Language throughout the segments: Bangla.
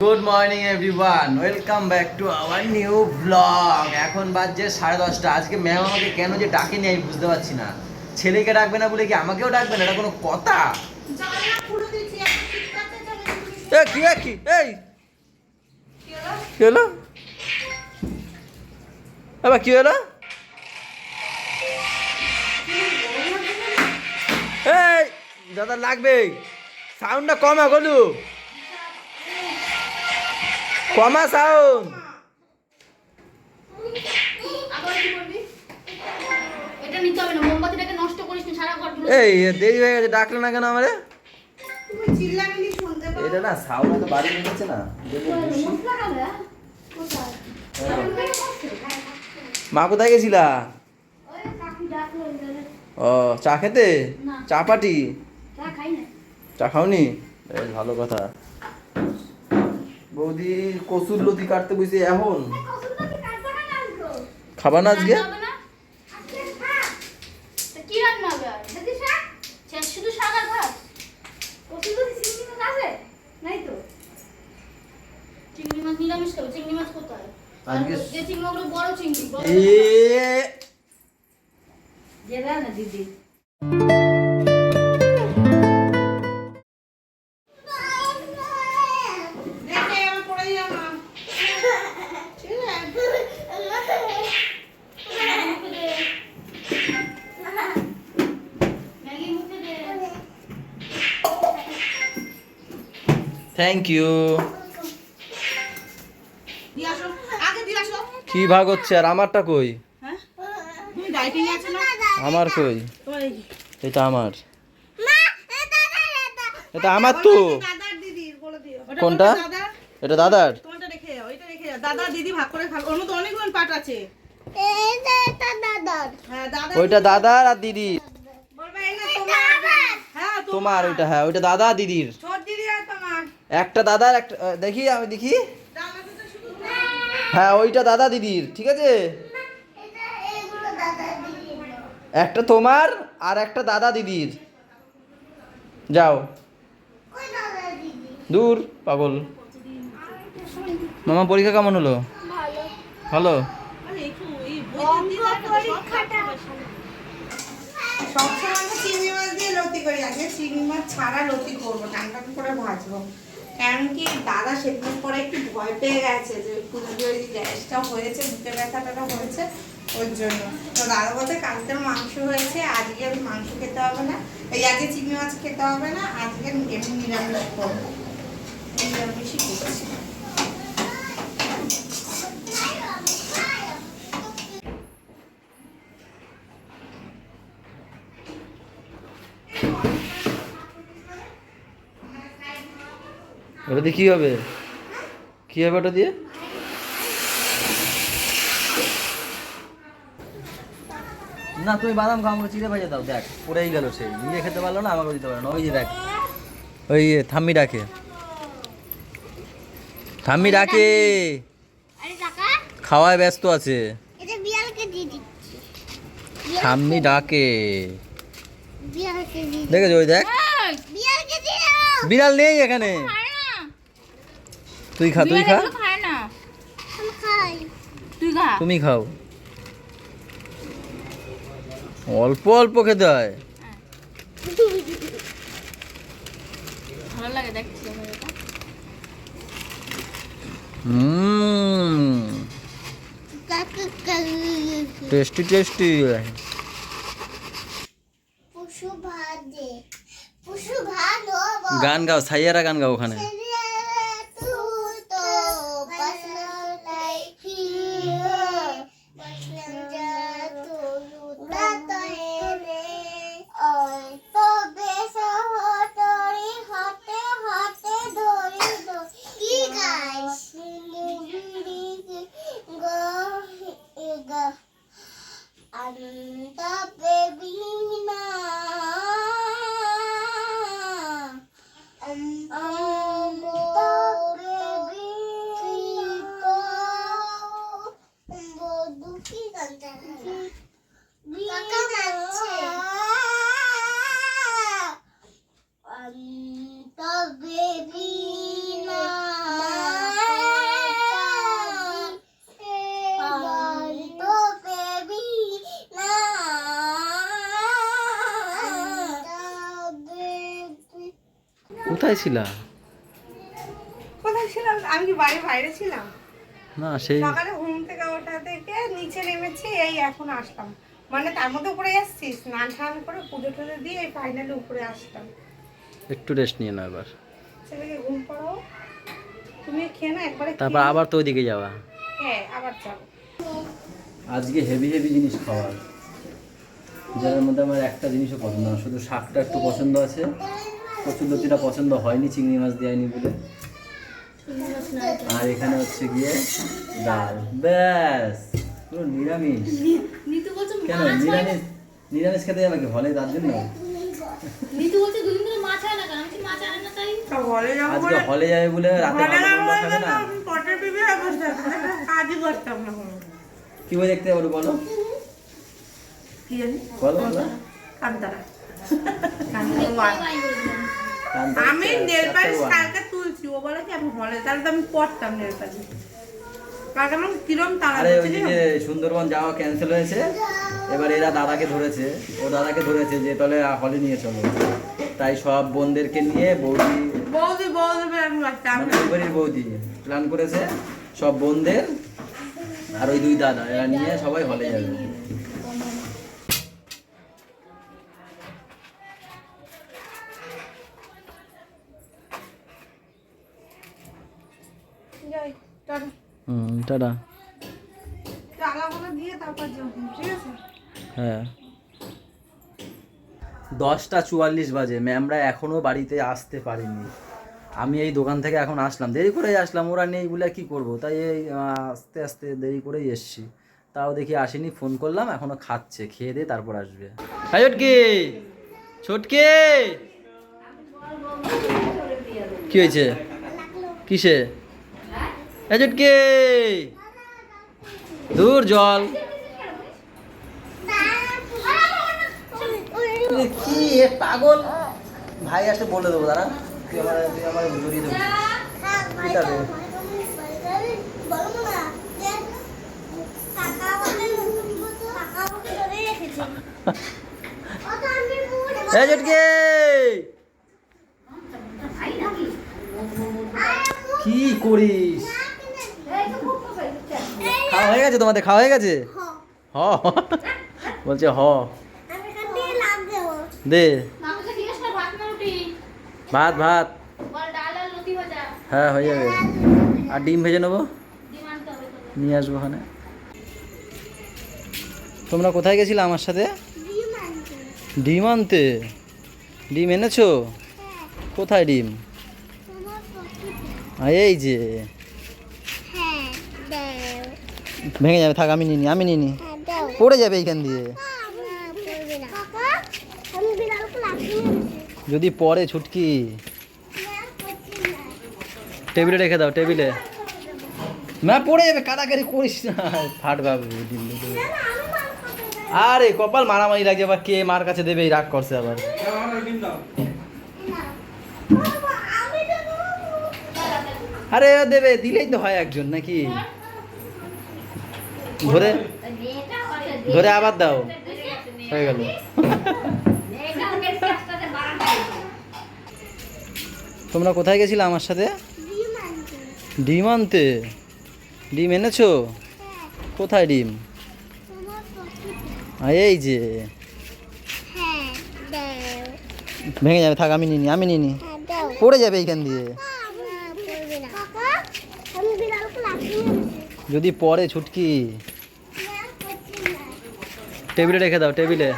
Good morning everyone, welcome back to our new blog. এখন বাজছে 10:30। আজকে ম্যাম আমাকে কেন যে ডাকেনি আমি বুঝতে পারছি না। ছেলেকে ডাকবে না বলে কি আমাকেও ডাকবে না? এটা কোনো কথা? কি হলো? আবার কি হলো? এই দাদা লাগবে, সাউন্ডটা কমা গলু, কমা সাউন্ড। এই দেরি হয়ে গেছে, ডাকলে না কেন আমারে? এটা না সাউন্ড তো বাড়ি নিচ্ছে না। মা কোথায় গেছিলা? ও চা খেতে? চা পাটি? চা খাওনি? বেশ ভালো কথা। বৌদি কসুর লতি কাটতে বসে এখন খাবা না আজকে? দিদি থ্যাংক ইউ। কি ভাগ হচ্ছে আর আমারটা কই? আমার কই? এটা আমার, এটা আমার তো। কোনটা? এটা দাদার। দাদা দিদি ভাগ করে খাবো। ওর মধ্যে অনেকগুলো পাট আছে। ওইটা দাদার আর দিদির। তোমার ওইটা? হ্যাঁ ওইটা দাদা দিদির। একটা দাদার একটা, দেখি আমি দেখি। হ্যাঁ ওইটা দাদা দিদির, ঠিক আছে। একটা তোমার আর একটা দাদা দিদির। যাও দূর পাগল। মামা পরীক্ষা কেমন হলো? ভালো। সবসময় আমি চিংড়ি মাছ দিয়ে লতি করি, আজকে চিংড়ি মাছ ছাড়া লতি করবো, টান করে ভাজবো। কারণ কি দাদা সেদিন পরে একটু ভয় পেয়ে গেছে যে পুজোর গ্যাসটা হয়েছে, বুকে ব্যথাটা হয়েছে, ওর জন্য। তো দাদা বলতে কালকের মাংস হয়েছে, আজকে আমি মাংস খেতে হবে না, এই আজকে চিংড়ি মাছ খেতে হবে না, আজকে এমনি নিরামিষ করবো। নিরামিষই করছি। ওটা দিয়ে কি হবে? কি হবে ওটা দিয়ে? না তুমি বাদাম খাও, আমাকে চিড়ে ভেজে দাও। দেখ পড়েই গেল, সে নিজে খেতে পারলো না, আমাকে দিতে পারলো না। ওই যে দেখ, ওই থাম্মি ডাকে, থাম্মি ডাকে, খাওয়ায় ব্যস্ত আছে। থাম্মি ডাকে, দেখেছো? ওই দেখ, বিড়াল নেই এখানে। তুই খা, তুই খা, তুমি খাও। অল্প অল্প খেতে হয়। ভালো লাগে দেখছি। Tasty tasty. গান গাও, সাইয়ারা গান গাও ওখানে। কোথায় ছিলা? কোথায় ছিলাম? আমি কি বাড়ির বাইরে ছিলাম? না সেই সকালে ঘুম থেকে ওঠা থেকে নিচে নেমেছি, এই এখন আসলাম। মানে তার মধ্যে উপরে এসছি, স্নান টান করে পুজো টুজো দিয়ে এই ফাইনালি উপরে আসলাম। একটু রেস্ট নিয়ে নাও এবার, ছেলেকে ঘুম পাড়াও, তুমি খেয়ে না একবারে। তারপর আবার তো ওইদিকে যাওয়া। হ্যাঁ আবার যাবো। আজকে হেভি হেভি জিনিস খাওয়ার, যার মধ্যে আমার একটা জিনিসও পছন্দ না, শুধু শাকটা একটু পছন্দ আছে, কচুরলতিটা পছন্দ হয়নি, চিংড়ি মাছ দেয়নি বলে। আর এখানে হচ্ছে গিয়ে ডাল, ব্যাস পুরো নিরামিষ। নিতু বলছে কেন মাছ হয় না। নিরামিষ? নিরামিষ খেতে যাবে কি হলে, তার জন্য? নিতু বলছে দুদিন ধরে মাছ হয় না কেন? আমি কি মাছ আনে না তাই? তো ঘরে যাবো আজকে বলে হলে যাবে বলে রাতে ঘরে ভালো যাবো মন্দ বলে খাবে না। আমি পটের পিপি বসে থাকতাম, কাজই করতাম না কোনো। কি বই দেখতে যাবো বলো, কি জানি বলো বলো। কান্তারা কান্তারা আমি বলে দিলাম। আমি নেল পালিশ কালকে তুলছি, ও বলে কি আমি হলে, তাহলে তো আমি পড়তাম নেল পালিশ কালকে। আমার কিরম তাড়া আরে ওই করছে যে সুন্দরবন যাওয়া ক্যান্সেল হয়েছে, এবার এরা দাদাকে ধরেছে, ও দাদাকে ধরেছে যে তাহলে হলে নিয়ে চলো। তাই সব বোনদেরকে নিয়ে বৌদি, বৌদি বৌদি আমি বাচ্চা মানে ওই বাড়ির বৌদি প্ল্যান করেছে সব বোনদের আর ওই দুই দাদা, এরা নিয়ে সবাই হলে যাবে। যাই টাটা। টাটা। চালাগুলো দিয়ে তারপর যাবো, ঠিক আছে? হ্যাঁ 10টা 44 বাজে, ম্যামরা এখনো বাড়িতে আসতে পারেনি। আমি এই দোকান থেকে এখন আসলাম, দেরি করেই আসলাম, ওরা নেই বলে কি করব, তাই এই আস্তে আস্তে দেরি করেই এসছি। তাও দেখি আসেনি, ফোন করলাম, এখনো খাচ্ছে, খেয়ে দিয়ে তারপর আসবে। হাই ছোটকি, ছোটকি কি হয়েছে? কিসে? এই ছোটকি দূর জল কি এ পাগল। ভাই আসলে বলে দেবো, দাঁড়া তুই আমার জড়িয়ে দেবো। ঠিক আছে এই ছোটকি কি করিস? খাওয়া হয়ে গেছে তোমাদের? খাওয়া হয়ে গেছে? হ বলছে হ দে মাকে জিজ্ঞেস কর ভাত না রুটি? ভাত ভাত। বল ডাল আর লতি ভাজা। হ্যাঁ হয়ে যাবে, আর ডিম ভেজে নেবো, ডিম আনতে হবে তো। নিয়ে আসবো ওখানে। তোমরা কোথায় গেছিলে আমার সাথে? ডিম আনতে? ডিম এনেছো? কোথায় ডিম? এই যে ভেঙে যাবে, থাক আমি নিনি, আমি নিনি, পড়ে যাবে এইখান দিয়ে যদি পড়ে। ছুটকি টেবিলে রেখে দাও, টেবিলে। না পড়ে যাবে, কাটাকাটি করিস না, ফাটবে ডিম। আরে কপাল মারামারি লাগছে, আবার কে মার কাছে দেবে, এই রাগ করছে আবার। আরে দেবে, দিলেই তো হয় একজন নাকি। ধরে ধরে আবার দাও, হয়ে গেল। তোমরা কোথায় গেছিলে আমার সাথে? ডিম আনতে? ডিম এনেছো? কোথায় ডিম? এই যে ভেঙে যাবে, থাক আমি নিনি, আমি নিনি, পড়ে যাবে এইখান দিয়ে যদি পড়ে। ছুটকি টেবিলে রেখে দাও, টেবিলে।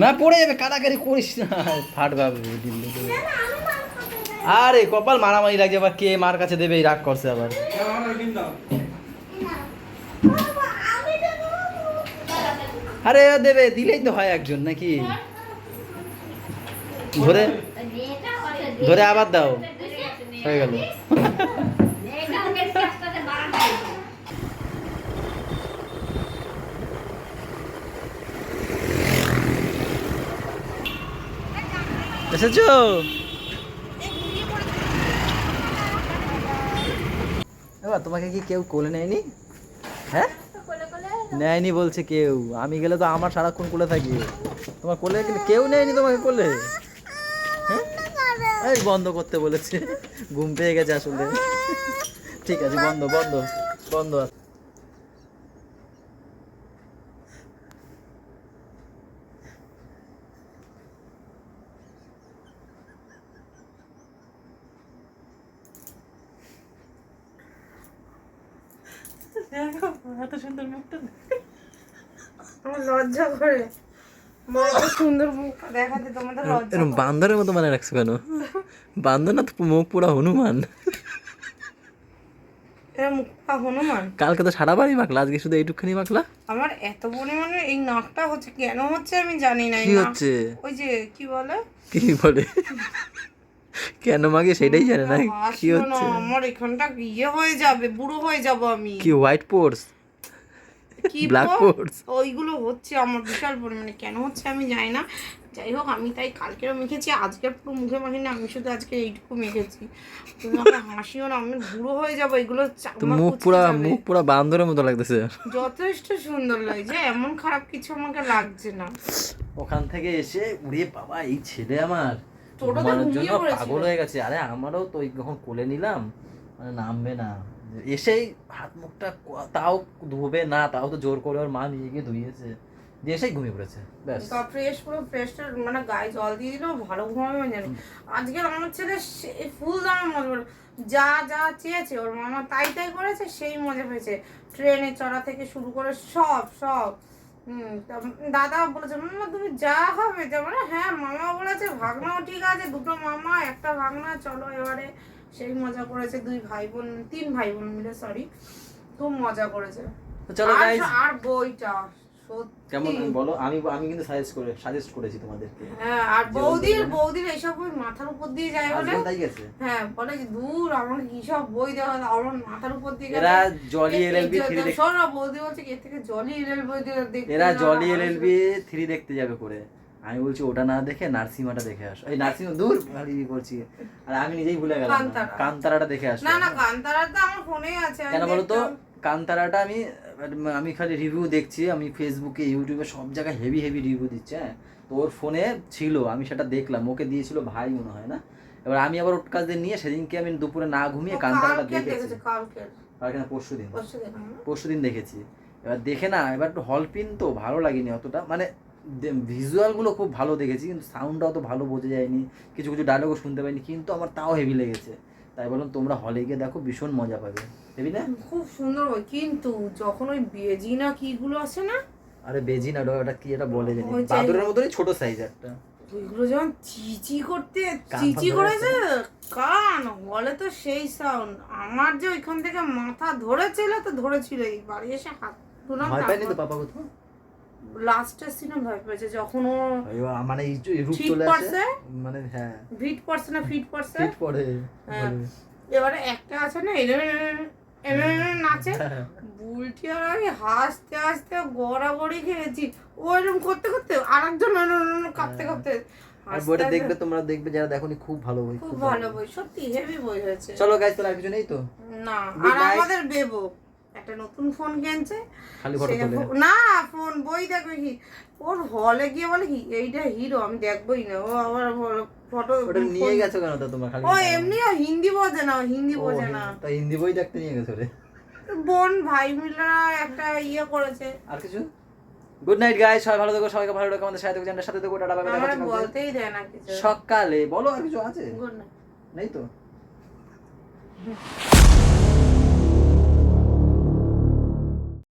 না পড়ে যাবে, কাটাকাটি করিস না, ফাটবে ডিম। আরে কপাল মারামারি লাগছে, আবার কে মার কাছে দেবে, এই রাগ করছে আবার। আরে দেবে, দিলেই তো হয় একজন নাকি। ধরে ধরে আবার দাও, হয়ে গেল। এসেছো? এবার তোমাকে কি কেউ কোলে নেয়নি? হ্যাঁ নেয়নি বলছে কেউ, আমি গেলে তো আমার সারাক্ষণ কোলে থাকি, তোমার কোলে গেলে কেউ নেয়নি তোমাকে কোলে। হ্যাঁ এই বন্ধ করতে বলেছে, ঘুম পেয়ে গেছে আসলে। ঠিক আছে, বন্ধ বন্ধ বন্ধ। এত সুন্দর মুখটা, আমার লজ্জা করে মা, এত সুন্দর মুখ দেখাতে তোমাদের লজ্জা এরকম বান্দরের মতো মানে রাখছো কেন? বান্দর না তো, মুখ পুরা হনুমান। এরা মুখটা হনুমান। কালকে তো সারা বাড়ি মাখলা, আজকে শুধু এইটুকখানি মাখলা। আমার এত পরিমাণে এই নাকটা হচ্ছে, কেন হচ্ছে আমি জানি না। এই কি নাক- হচ্ছে? ওই যে কি বলে, কি বলে? কেন মাগে সেটাই জানে না। কি হাসিও না, হচ্ছে? আমার এখানটা ইয়ে হয়ে যাবে, বুড়ো হয়ে যাব আমি। কি হোয়াইট পোর্স, কি ব্ল্যাক বল? পোর্স? ওইগুলো হচ্ছে আমার বিশাল পরিমাণে, কেন হচ্ছে আমি জানি না। যাই হোক, আমি তাই কালকেও মেখেছি, আজকের পুরো মুখে মাখিনি, আমি শুধু আজকে এইটুকু মেখেছি। তুমি আমাকে হাসিও না, আমি বুড়ো হয়ে যাবো, এগুলো তো চাকমা মুখ কুচকে পুরা, যাবে। মুখ পুরা বান্দরের মতো লাগতেছে। যথেষ্ট সুন্দর লাগছে, এমন খারাপ কিছু আমাকে লাগছে না। ওখান থেকে এসে উড়ে বাবা, এই ছেলে আমার ছোটতে ঘুমানোর ঘুমিয়ে জন্য পড়েছিল। পাগল হয়ে গেছে। আরে আমারও তো যখন কোলে নিলাম, মানে নামবে না, এসেই হাত মুখটা তাও ধোবে না, তাও তো জোর করে ওর মা নিয়ে গিয়ে ধুইয়েছে, দিয়ে এসেই ঘুমিয়ে পড়েছে ব্যাস। ফ্রেশ, পুরো ফ্রেশটা মানে গায়ে জল দিয়ে দিলেও ভালো ঘুমাবে আমি জানি। আজকে আমার ছেলে ফুল দামে মজা করে, যা যা চেয়েছে ওর মামা তাই তাই করেছে, সেই মজা পেয়েছে। ট্রেনে চড়া থেকে শুরু করে সব সব। তা দাদা বলেছে, মামা তুমি যা হবে যা, মানে হ্যাঁ মামা বলেছে, ভাগনাও ঠিক আছে, দুটো মামা একটা ভাগনা, চলো এবারে। সেই মজা করেছে, তিন ভাই বোন মিলে, সরি, খুব মজা করেছে। তো চলো আর- guys, আর বইটা সত্যি কেমন বলো? আমি কিন্তু সাজেস্ট করেছি তোমাদেরকে। হ্যাঁ, আর বৌদির এইসব বই মাথার উপর দিয়ে যায় বলে, আজকেও তাই গেছে। হ্যাঁ বলে যে দূর আমাকে কি সব বই দেওয়া, আমার মাথার উপর দিয়ে এরা জলি এলএলবি 3 দেখতে, শোন না, বৌদি বলছে এর থেকে জলি এলএল বই দেখতে এরা না, জলি আমার এলএলবি 3 দেখতে যাবে করে। আমি বলছি ওটা না দেখে নার্সিমাটা দেখে আসো। এই নার্সিমা দূর খালি করছি, আর আমি নিজেই ভুলে গেলাম। কান্তারা। কান্তারাটা দেখে আসো। না না, কান্তারা তো আমার ফোনেই আছে, আমি কেন বলো তো? দেখতাম। কান্তারাটা আমি খালি রিভিউ দেখছি, আমি ফেসবুকে ইউটিউবে সব জায়গায় হেভি হেভি রিভিউ দিচ্ছে। হ্যাঁ, তো ওর ফোনে ছিল, আমি সেটা দেখলাম, ওকে দিয়েছিল ভাই মনে হয় না। এবার আমি আবার ওর কাছে নিয়ে সেদিনকে আমি দুপুরে না ঘুমিয়ে কান্তারাটা কালকে দেখেছি। দেখেছে, কালকে কালকে না পরশুদিন, বসে দেখলাম না। পরশুদিন দেখেছি। এবার দেখে না, এবার একটু হল পিন তো ভালো লাগেনি অতটা, মানে ভিজুয়ালগুলো খুব ভালো দেখেছি, কিন্তু সাউন্ডটাও তো ভালো বোঝা যায়নি, কিছু কিছু ডায়লগও শুনতে পাইনি, কিন্তু আমার তাও হেভি লেগেছে। তাই বললাম তোমরা হলে গিয়ে দেখো, ভীষণ মজা পাবে। হেভি না? খুব সুন্দর বই, কিন্তু যখন ওই বেজি না কিগুলো আসে না, আরে বেজি না, ওটা কি এটা বলে জানি, ওই যে- বাদুরের মতনই ছোট সাইজ একটা। ওইগুলো যখন চিচি করতে কান চিচি ফান ধরে করেছে, কান বলে তো সেই সাউন্ড, আমার যে ওইখান থেকে মাথা ধরেছিল তো ধরেছিল, এই বাড়ি এসে হাত তুলাম। ভয় পাইনি তো পাপা কোথাও? লাস্টের সিনে ভয় পেয়েছে যখন ও মানে এই রূপ ফিট চলে আসে, পড়ছে, মানে হ্যাঁ ফিট পড়ছে না ফিট পড়ছে, ফিট পড়ে। হ্যাঁ। এবারে একটা আছে না, এরম নাচে, বুলটি আর আমি হাসতে হাসতে গড়াগড়ি খেয়েছি। ও এরকম করতে করতে আরেকজন কাঁপতে কাঁপতে আর বইটা দেখবে, তোমরা দেখবে যারা দেখোনি, খুব ভালো বই, খুব ভালো বই, সত্যি হেভি বই হয়েছে। চলো গাইস, তাহলে আর কিছু নেই তো? না, Good আর night. আমাদের বেবো একটা নতুন ফোন কিনছে, খালি ফটো সে তোলে। না ফোন বই দেখবে কি, ওর হলে গিয়ে বলে কি এইটা হিরো, আমি দেখবোই না। ও আবার ফটো ওটা নিয়ে গেছো কেন তো তোমরা? খালি ও এমনি হিন্দি বোঝে না, হিন্দি বোঝে না। তা হিন্দি বই দেখতে নিয়ে গেছো রে? বোন ভাই মিলে একটা ইয়ে করেছে। আর কিছু? গুড নাইট গাইস, সবাই ভালো থেকো, সবাইকে ভালো রাখো, আমাদের সাথে থেকো, চ্যানেলের সাথে থেকো, টাটা বাই বাই, দেখা আমার হচ্ছে কালকে বলতেই দেয় না কিছু। সকালে। বলো আর কিছু আছে? Good night. নেই তো?